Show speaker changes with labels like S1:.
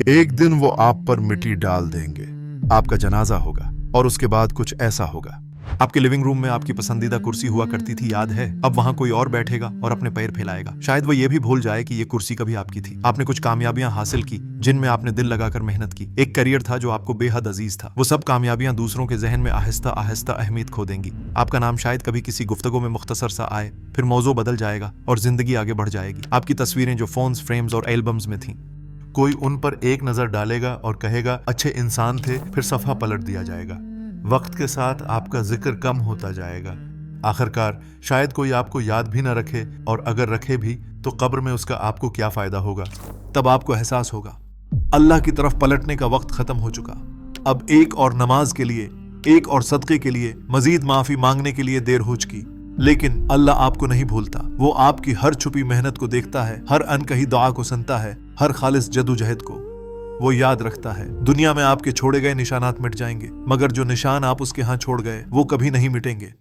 S1: एक दिन वो आप पर मिट्टी डाल देंगे, आपका जनाजा होगा और उसके बाद कुछ ऐसा होगा। आपके लिविंग रूम में आपकी पसंदीदा कुर्सी हुआ करती थी, याद है? अब वहां कोई और बैठेगा और अपने पैर फैलाएगा। शायद वो ये भी भूल जाए कि ये कुर्सी कभी आपकी थी। आपने कुछ कामयाबियां हासिल की जिनमें आपने दिल लगाकर मेहनत की। एक करियर था जो आपको बेहद अजीज था। वो सब कामयाबियां दूसरों के जहन में आहिस्ता आहिस्ता अहमियत खो देंगी। आपका नाम शायद कभी किसी गुफ्तगू में मुख्तसर सा आए, फिर मौजू बदल जाएगा और जिंदगी आगे बढ़ जाएगी। आपकी तस्वीरें जो फोन्स, फ्रेम्स और एल्बम्स में थी, कोई उन पर एक नजर डालेगा और कहेगा अच्छे इंसान थे, फिर सफा पलट दिया जाएगा। वक्त के साथ आपका जिक्र कम होता जाएगा। आखिरकार शायद कोई आपको याद भी न रखे, और अगर रखे भी तो कब्र में उसका आपको क्या फायदा होगा। तब आपको एहसास होगा अल्लाह की तरफ पलटने का वक्त खत्म हो चुका। अब एक और नमाज के लिए, एक और सदके के लिए, मजीद माफी मांगने के लिए देर हो चुकी। लेकिन अल्लाह आपको नहीं भूलता। वो आपकी हर छुपी मेहनत को देखता है, हर अनकही दुआ को सुनता है, हर खालिस जदोजहद को वो याद रखता है। दुनिया में आपके छोड़े गए निशानात मिट जाएंगे, मगर जो निशान आप उसके यहाँ छोड़ गए वो कभी नहीं मिटेंगे।